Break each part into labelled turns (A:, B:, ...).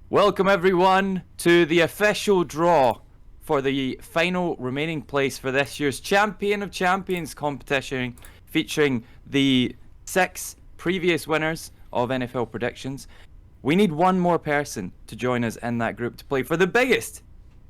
A: Welcome everyone to the official draw for the final remaining place for this year's Champion of Champions competition, featuring the 6 previous winners of NFL predictions. We need one more person to join us in that group to play for the biggest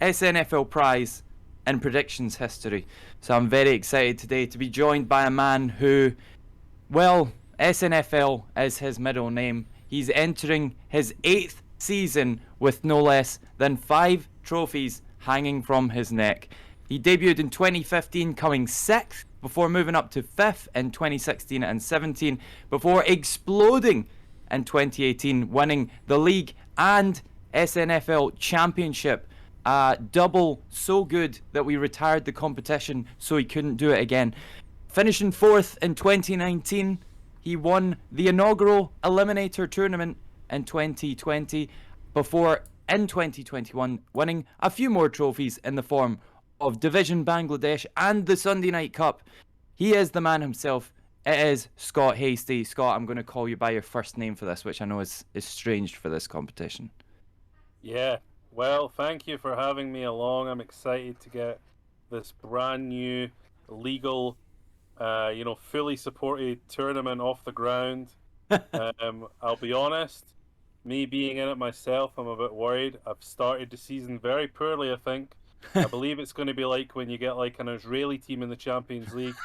A: SNFL prize in predictions history. So I'm very excited today to be joined by a man who, well, SNFL is his middle name. He's entering his 8th season with no less than 5 trophies hanging from his neck. He debuted in 2015, coming 6th before moving up to 5th in 2016 and 17, before exploding in 2018, winning the league and SNFL championship. Double so good that we retired the competition so he couldn't do it again. Finishing 4th in 2019, he won the inaugural Eliminator tournament in 2020, before in 2021 winning a few more trophies in the form of Division Bangladesh and the Sunday Night Cup. He is the man himself. It is Scott Hasty. Scott, I'm going to call you by your first name for this, which I know is strange for this competition.
B: Yeah, well, thank you for having me along. I'm excited to get this brand new, legal, fully supported tournament off the ground. I'll be honest, me being in it myself, I'm a bit worried. I've started the season very poorly, I think. I believe it's going to be like when you get like an Israeli team in the Champions League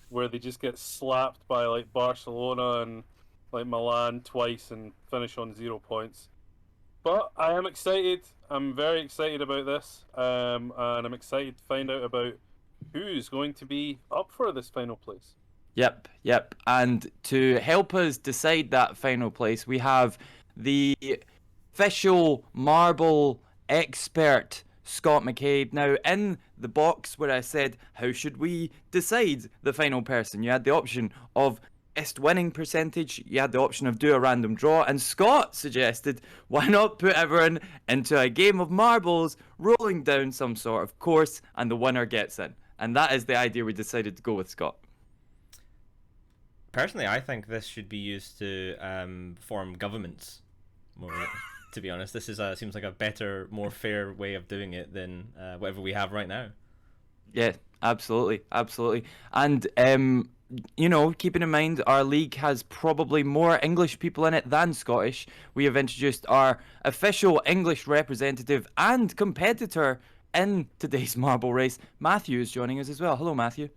B: where they just get slapped by like Barcelona and like Milan twice and finish on 0 points. But I am excited. I'm very excited about this, and I'm excited to find out about who's going to be up for this final place.
A: Yep. And to help us decide that final place, we have the official MarBowl expert, Scott McCabe. Now, in the box where I said, how should we decide the final person? You had the option of best winning percentage, you had the option of do a random draw, and Scott suggested, why not put everyone into a game of marbles, rolling down some sort of course, and the winner gets in. And that is the idea we decided to go with, Scott.
C: Personally, I think this should be used to form governments. More, to be honest, this is seems like a better, more fair way of doing it than whatever we have right now.
A: Yeah, absolutely. And keeping in mind our league has probably more English people in it than Scottish, we have introduced our official English representative and competitor in today's marble race. Matthew is joining us as well. Hello, Matthew.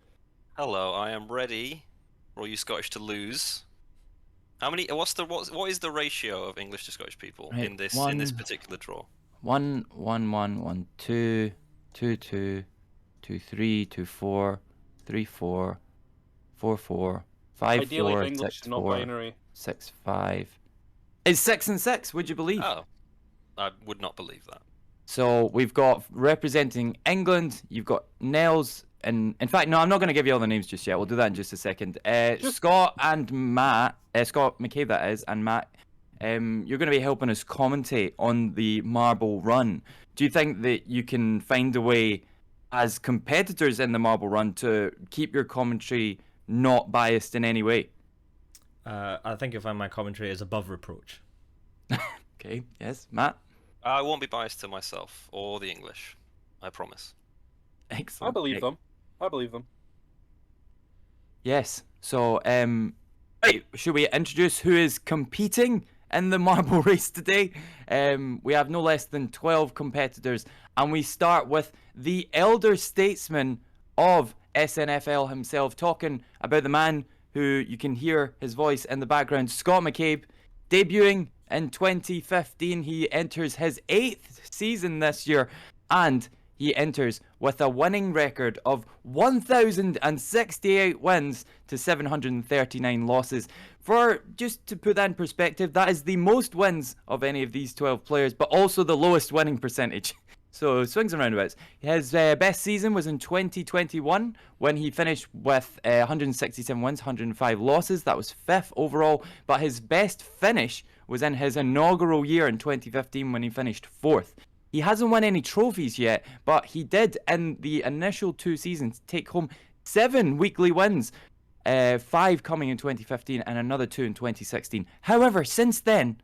D: Hello, I am ready for all you Scottish to lose. What is the ratio of English to Scottish people
A: Right,
D: in this particular draw?
A: 1 1 1 1 2 2 2 2 3 2 4 3 4 4 4 5
B: Ideally
A: 4
B: English,
A: 6
B: not
A: 4
B: binary.
A: 6 5. It's 6 and 6. Would you believe?
D: Oh, I would not believe that.
A: So we've got representing England. You've got Nels. And in fact, no, I'm not going to give you all the names just yet. We'll do that in just a second. Scott and Matt, Scott McCabe that is, and Matt, you're going to be helping us commentate on the marble run. Do you think that you can find a way, as competitors in the marble run, to keep your commentary not biased in any way?
C: I think you'll find my commentary is above reproach.
A: Okay, yes, Matt?
D: I won't be biased to myself or the English. I promise.
A: Excellent.
B: I believe them.
A: Yes. So, right, should we introduce who is competing in the marble race today? We have no less than 12 competitors, and we start with the elder statesman of SNFL himself, talking about the man who you can hear his voice in the background, Scott McCabe, debuting in 2015. He enters his 8th season this year, and he enters with a winning record of 1,068 wins to 739 losses. Just to put that in perspective, that is the most wins of any of these 12 players, but also the lowest winning percentage. So swings and roundabouts. His best season was in 2021 when he finished with 167 wins, 105 losses. That was 5th overall, but his best finish was in his inaugural year in 2015 when he finished 4th. He hasn't won any trophies yet, but he did in the initial 2 seasons take home 7 weekly wins, 5 coming in 2015 and another 2 in 2016. However, since then,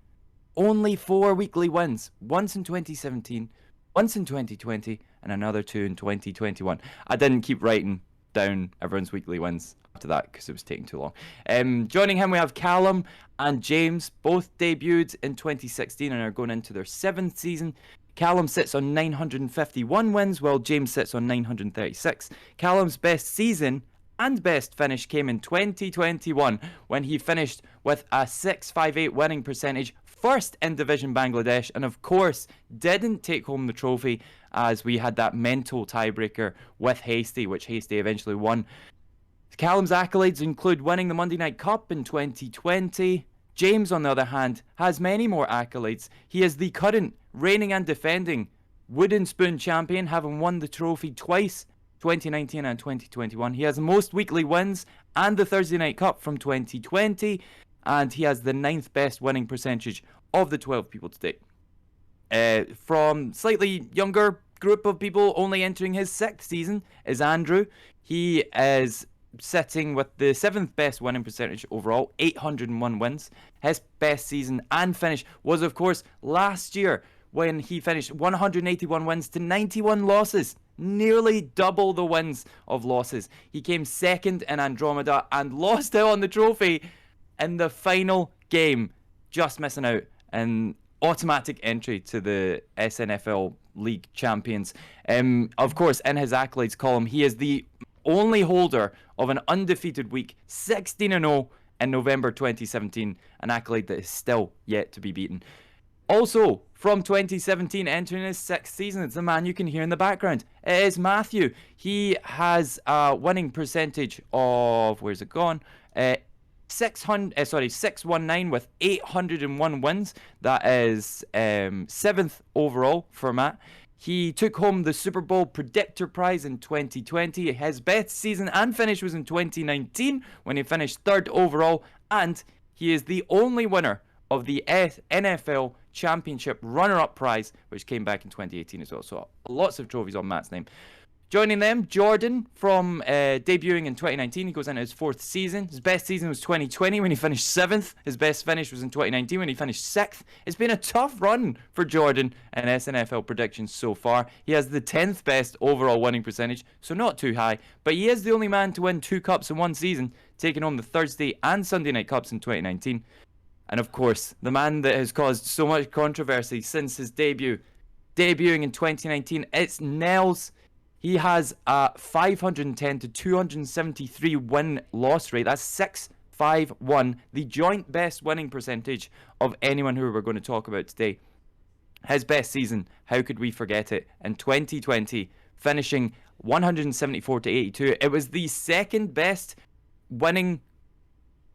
A: only 4 weekly wins. Once in 2017, once in 2020, and another 2 in 2021. I didn't keep writing down everyone's weekly wins after that because it was taking too long. Joining him, we have Callum and James. Both debuted in 2016 and are going into their 7th season. Callum sits on 951 wins, while James sits on 936. Callum's best season and best finish came in 2021 when he finished with a 658 winning percentage, first in Division Bangladesh, and of course didn't take home the trophy as we had that mental tiebreaker with Hasty, which Hasty eventually won. Callum's accolades include winning the Monday Night Cup in 2020. James, on the other hand, has many more accolades. He is the current reigning and defending Wooden Spoon champion, having won the trophy twice, 2019 and 2021. He has the most weekly wins and the Thursday Night Cup from 2020, and he has the 9th best winning percentage of the 12 people to date. From slightly younger group of people only entering his 6th season is Andrew. He is sitting with the 7th best winning percentage overall, 801 wins. His best season and finish was, of course, last year when he finished 181 wins to 91 losses, nearly double the wins of losses. He came 2nd in Andromeda and lost out on the trophy in the final game, just missing out an automatic entry to the SNFL League Champions. Of course, in his accolades column, he is the only holder of an undefeated week, 16-0 in November 2017, an accolade that is still yet to be beaten. Also, from 2017, entering his 6th season, it's the man you can hear in the background. It is Matthew. He has a winning percentage of, where's it gone? 619 with 801 wins. That is 7th overall for Matt. He took home the Super Bowl Predictor Prize in 2020. His best season and finish was in 2019 when he finished 3rd overall, and he is the only winner of the NFL Championship Runner-Up Prize, which came back in 2018 as well. So lots of trophies on Matt's name. Joining them, Jordan, from debuting in 2019. He goes into his 4th season. His best season was 2020 when he finished 7th. His best finish was in 2019 when he finished 6th. It's been a tough run for Jordan in SNFL predictions so far. He has the 10th best overall winning percentage, so not too high. But he is the only man to win 2 cups in one season, taking home the Thursday and Sunday Night Cups in 2019. And of course, the man that has caused so much controversy since his debuting in 2019, it's Nels. He has a 510 to 273 win-loss rate. That's 651, the joint best winning percentage of anyone who we're going to talk about today. His best season, how could we forget it, in 2020, finishing 174 to 82. It was the 2nd best winning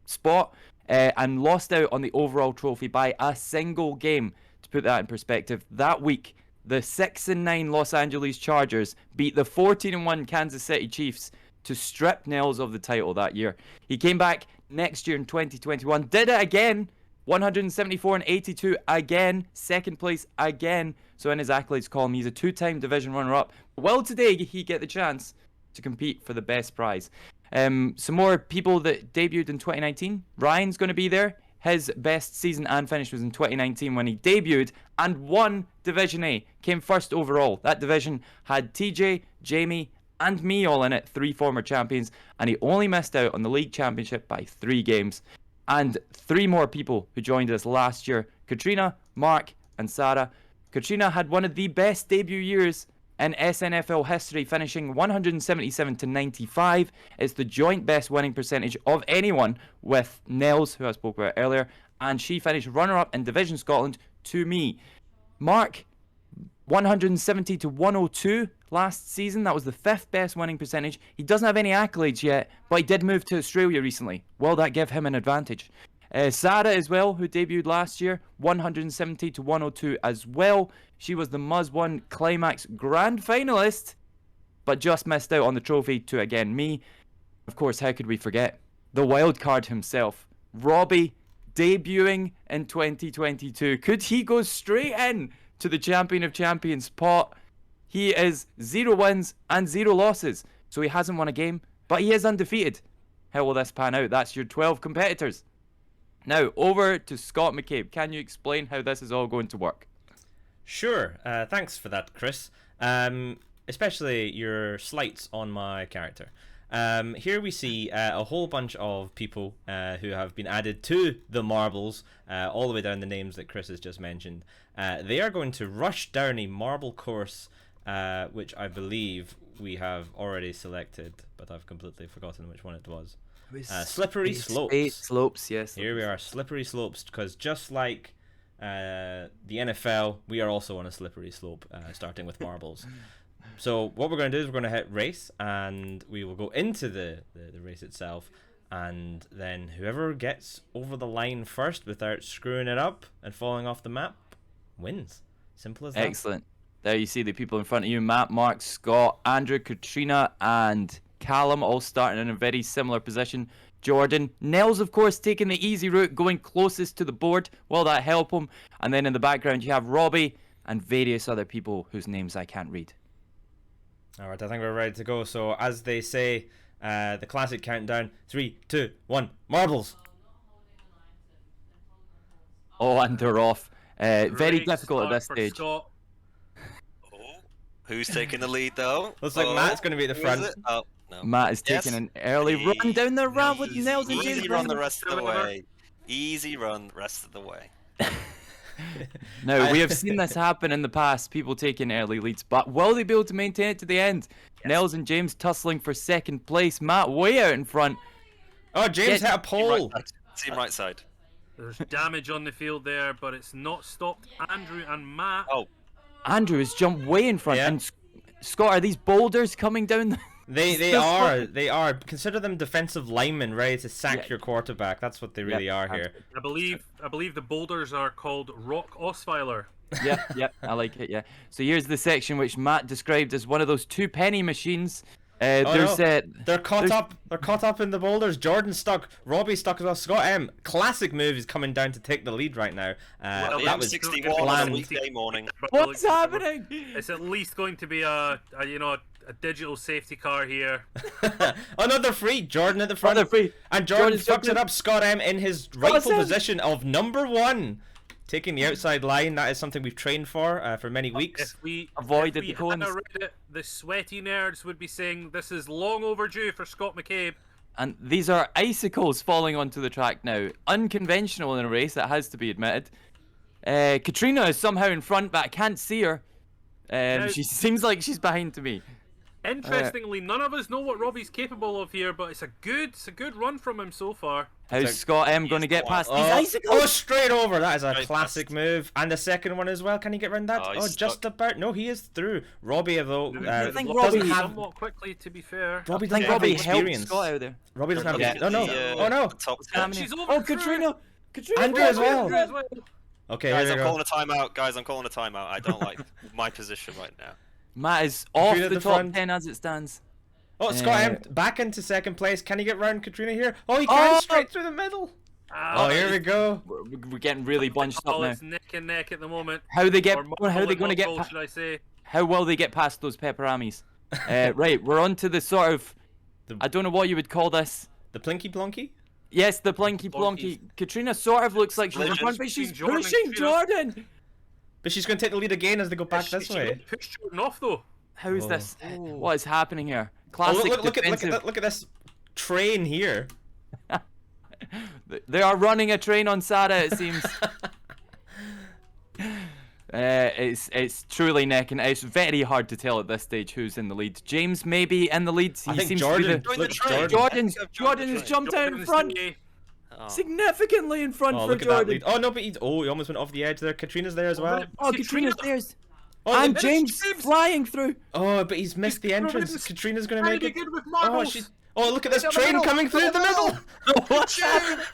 A: spot and lost out on the overall trophy by a single game. To put that in perspective, that week, the 6-9 Los Angeles Chargers beat the 14-1 Kansas City Chiefs to strip Nels of the title that year. He came back next year in 2021, did it again, 174 and 82 again, 2nd place again. So in his accolades column, he's a 2-time division runner-up. Will today he get the chance to compete for the best prize? Some more people that debuted in 2019. Ryan's going to be there. His best season and finish was in 2019 when he debuted and won Division A, came 1st overall. That division had TJ, Jamie, and me all in it, 3 former champions, and he only missed out on the league championship by 3 games. And 3 more people who joined us last year, Catriona, Mark, and Sara. Catriona had one of the best debut years in SNFL history, finishing 177 to 95. It's the joint best winning percentage of anyone with Nels, who I spoke about earlier, and she finished runner-up in Division Scotland to me. Mark, 170 to 102 last season. That was the 5th best winning percentage. He doesn't have any accolades yet, but he did move to Australia recently. Will that give him an advantage? Sara as well, who debuted last year, 170 to 102 as well. She was the Muzz1 Climax Grand Finalist, but just missed out on the trophy to, again, me. Of course, how could we forget? The Wildcard himself, Robbie, debuting in 2022. Could he go straight in to the Champion of Champions pot? He is 0 wins and 0 losses, so he hasn't won a game, but he is undefeated. How will this pan out? That's your 12 competitors. Now, over to Scott McCabe. Can you explain how this is all going to work?
C: Sure. Thanks for that, Chris. Especially your slights on my character. Here we see a whole bunch of people who have been added to the marbles, all the way down the names that Chris has just mentioned. They are going to rush down a marble course, which I believe we have already selected, but I've completely forgotten which one it was. Slippery slopes.
A: Slopes, yes.
C: Here we are, slippery slopes, because just like the NFL, we are also on a slippery slope, starting with marbles. So what we're going to do is we're going to hit race, and we will go into the race itself, and then whoever gets over the line first without screwing it up and falling off the map wins. Simple as that.
A: Excellent. There you see the people in front of you: Matt, Mark, Scott, Andrew, Catriona, and Callum, all starting in a very similar position. Jordan, Nels, of course, taking the easy route, going closest to the board. Will that help him? And then in the background, you have Robbie and various other people whose names I can't read.
C: All right, I think we're ready to go. So as they say, the classic countdown: 3, 2, 1, marbles.
A: Oh, and they're off. Very
B: Great
A: difficult at this
B: start for
A: stage.
B: Scott.
D: Oh, who's taking the lead though?
C: Looks like Matt's going to be at the
D: Who is
C: front.
D: it? Oh, no.
A: Matt is
D: Yes.
A: taking an early run down the ramp with Nels and James.
D: Easy run the rest of the way. Easy run the rest of the way.
A: Now, we have seen this happen in the past, people taking early leads, but will they be able to maintain it to the end?
D: Yes.
A: Nels and James tussling for second place. Matt way out in front.
C: Oh, James hit a pole.
D: Team right side.
B: There's damage on the field there, but it's not stopped Andrew and Matt.
D: Oh,
A: Andrew has jumped way in front.
C: Yeah.
A: And Scott, are these boulders coming down?
C: They are. Consider them defensive linemen ready to sack
A: Yeah.
C: your quarterback. That's what they really are here.
B: I believe the boulders are called rock osweiler.
A: Yep, I like it, yeah. So here's the section which Matt described as one of those 2 penny machines. There's
C: They're caught
A: there's-
C: up. They're caught up in the boulders. Jordan's stuck. Robbie's stuck as well. Scott M. Classic move is coming down to take the lead right now.
B: Well,
D: the
C: That was
D: M61 on a
C: planned.
D: weekday morning.
A: What's happening?
B: It's at least going to be a digital safety car here.
C: Oh no, they're free. Jordan at the front.
A: they're free.
C: And Jordan
A: Jordan's
C: fucks
A: jumping
C: it
A: in.
C: up. Scott M in his rightful
A: in.
C: position of number 1. Taking the outside line. That is something we've trained for many weeks.
B: If we
A: Avoided
B: if we
A: the cones.
B: had read it, the sweaty nerds would be saying this is long overdue for Scott McCabe.
A: And these are icicles falling onto the track now. Unconventional in a race, that has to be admitted. Catriona is somehow in front, but I can't see her. She seems like she's behind to me.
B: Interestingly, none of us know what Robbie's capable of here, but it's a good run from him so far.
A: How's Scott M going to get past these icicles?
C: Oh, straight over. That is a
D: Right
C: classic
D: past.
C: move. And the second one as well. Can he get around that?
D: Oh,
C: Oh,
D: he's
C: just
D: stuck.
C: about. No, he is through. Robbie, though,
A: I think
C: doesn't
A: Robbie-
C: have.
B: Somewhat quickly, to be fair.
C: Robbie
A: I
C: doesn't
A: think
C: have
A: Robbie
C: the
A: helped
C: experience.
A: Scott out there.
C: Robbie doesn't have
D: Yeah,
C: the. Oh no!
D: the,
C: Oh no!
D: the top
A: Damn
D: 10.
A: it.
B: She's over
A: Oh,
B: through.
A: Catriona!
C: Andrew as well.
B: Andrew as well.
C: Okay,
D: Guys,
C: here
D: I'm
C: we go.
D: calling a timeout. Guys, I'm calling a timeout. I don't like my position right now.
A: Matt is off
C: Catriona at
A: the
C: the
A: top
C: front.
A: 10 as it stands.
C: Oh, Scott M back into second place. Can he get round Catriona here? Oh, he can straight through the middle. Oh, here we go.
A: We're getting really bunched up
B: Oh,
A: now.
B: it's neck and neck at the moment.
A: How they get?
B: Or
A: How are they going to get?
B: multiple, should I say?
A: How will they get past those pepperamis? Right, we're on to the sort of. I don't know what you would call this.
C: The Plinky Plonky?
A: Yes, the Plinky Plonky. Catriona sort of looks like she's in front, but she's
B: Jordan,
A: pushing
B: Catriona.
A: Jordan.
C: But she's going to take the lead again as they go back this
B: She
C: way.
B: pushed Jordan off though.
A: How is
C: Oh.
A: this? What is happening here?
C: Oh,
A: Classic
C: look
A: defensive.
C: at this train here.
A: They are running a train on Sara, it seems. It's truly neck and it's very hard to tell at this stage who's in the lead. James maybe in the lead. He
C: I think
A: seems
C: Jordan.
A: to be
D: Join the
C: Look,
D: train.
C: Jordan.
A: Jordan has jumped out in
B: Jordan's
A: front,
B: the-
D: Oh.
A: significantly in front
C: Oh,
A: for
C: look at that
A: Jordan.
C: lead. Oh no, but he almost went off the edge there. Katrina's there as well.
A: Oh, Catriona's there.
C: Oh,
A: And
C: look-
A: James flying through.
C: Oh, but he's missed the
B: He's
C: entrance.
B: Jordan's
C: Katrina's gonna
B: trying
C: make
B: to
C: it.
B: be good with
C: Oh,
B: marbles.
C: she's. Oh, look at this
B: Down the
C: train
B: middle.
C: coming through the middle.
A: What's happening?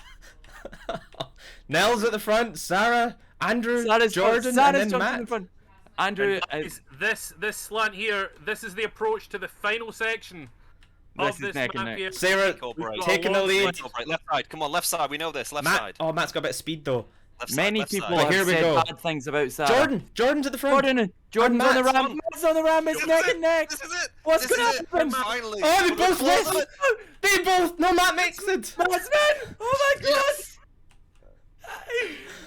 C: Nels at the front. Sarah, Andrew,
A: Sara's
C: Jordan,
A: Sara's
C: and then
A: jumping
C: Matt.
A: in front. Andrew,
B: Guys, this slant here, this is the approach to the final section
A: This
B: of
A: is
B: this
A: neck and
B: map
A: neck.
B: here.
C: Sarah
D: Incorporate.
C: taking the lead.
D: Right, left side. Come on, left side. We know this. Left
C: Matt.
D: side.
C: Oh, Matt's got a bit of speed though.
D: Left side,
A: many
D: left
A: people
D: side.
C: Right,
A: have
C: here we
A: said
C: go.
A: bad things about Sara.
C: Jordan's at the front.
A: Jordan's on the
C: Matt's
A: ram. Matt's on the ram. It's
D: This
A: neck
D: is
A: and neck.
D: This is it.
A: What's
D: This
A: gonna
D: is it.
A: happen?
D: Finally.
C: Oh, they
D: We're
C: both
D: close
C: missed.
D: to it.
C: They both. No, Matt makes it.
A: Matt's in. Oh my god.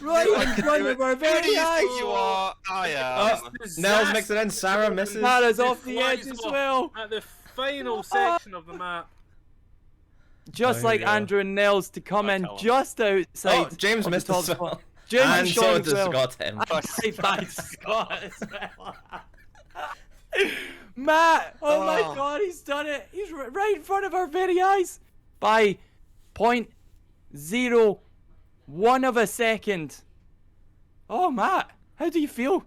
A: Right in front of our
D: Who do
A: very
D: you think
A: eyes.
D: you are? I am.
C: Oh, Nels makes it in. Sarah misses.
A: Sarah's
B: It
A: off the edge
B: flies
A: as
B: off
A: well.
B: At the final section of the map.
A: Just
C: here we
A: like
C: go.
A: Andrew and Nels to come
D: Hi,
A: in
D: Callum.
A: just outside.
C: Oh, James
A: of the
C: missed
A: top
C: as well.
A: spot. James
C: And
A: and
C: so
A: Sean
C: does
A: as well.
C: Scott him.
A: Bye, Scott as well. Matt! Oh my
D: Oh.
A: God, he's done it! He's right in front of our very eyes by 0.01 of a second. Oh, Matt, how do you feel?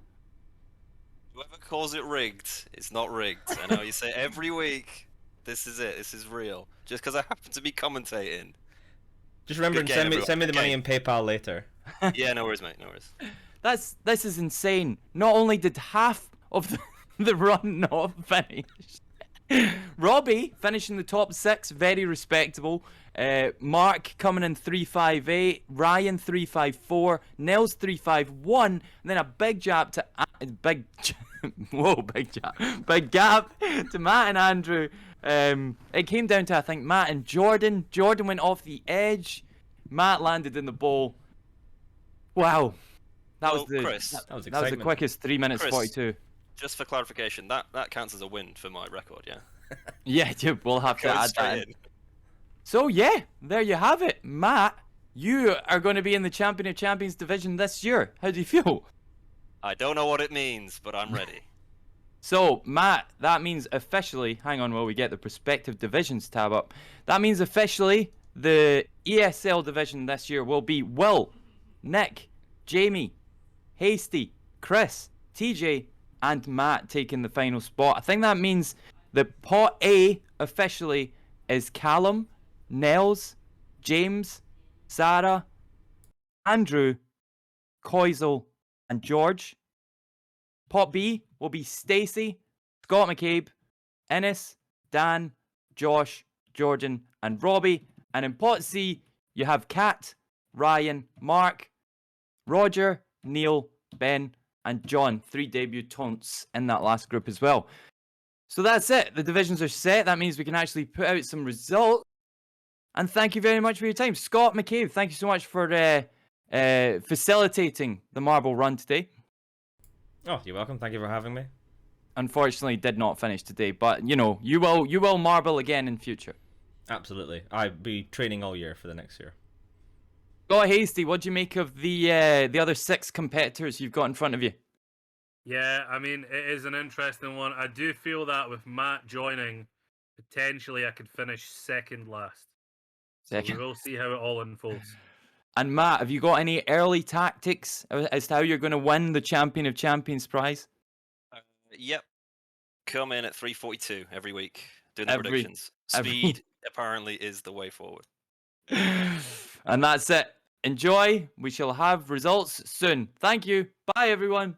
D: Whoever calls it rigged, it's not rigged. I know you say every week, this is it, this is real. Just because I happen to be commentating.
C: Just remember,
D: Good game,
C: send me
D: everyone.
C: the money in PayPal later.
D: Yeah, no worries, mate, no worries.
A: This is insane. Not only did half of the run not finish. Robbie finishing the top 6, very respectable. Mark coming in 358, Ryan 354, Nels 351, and then a big gap to big gap to Matt and Andrew. It came down to, I think, Matt and Jordan. Jordan went off the edge. Matt landed in the bowl. Wow, that was
D: Chris,
C: that was
A: the
C: excitement.
A: quickest 3 minutes
D: Chris.
A: 42.
D: just for clarification, that counts as a win for my record, yeah?
A: Yeah, dude, we'll have to
D: Going
A: add
D: straight
A: that in.
D: in.
A: So yeah, there you have it. Matt, you are going to be in the Champion of Champions division this year. How do you feel?
D: I don't know what it means, but I'm ready.
A: So, Matt, that means officially, hang on while we get the prospective divisions tab up. That means officially the ESL division this year will be Will, Nick, Jamie, Hasty, Chris, TJ, and Matt taking the final spot. I think that means the pot A officially is Callum, Nels, James, Sarah, Andrew, Koizel, and George. Pot B will be Stacey, Scott McCabe, Ennis, Dan, Josh, Jordan, and Robbie. And in pot C, you have Kat, Ryan, Mark, Roger, Neil, Ben, and John. 3 debutants in that last group as well. So that's it. The divisions are set. That means we can actually put out some results. And thank you very much for your time. Scott McCabe, thank you so much for facilitating the MarBowl run today.
C: Oh, you're welcome. Thank you for having me.
A: Unfortunately, did not finish today, but you know, you will MarBowl again in future.
C: Absolutely. I'll be training all year for the next year.
A: Scott Hasty, what do you make of the other 6 competitors you've got in front of you?
B: Yeah, I mean, it is an interesting one. I do feel that with Matt joining, potentially I could finish second last. So
A: Second.
B: we'll see how it all unfolds.
A: And Matt, have you got any early tactics as to how you're going to win the Champion of Champions prize?
D: Yep. Come in at 3:42 every week, doing the
A: Every-
D: predictions. Speed apparently is the way forward.
A: And that's it. Enjoy. We shall have results soon. Thank you. Bye, everyone.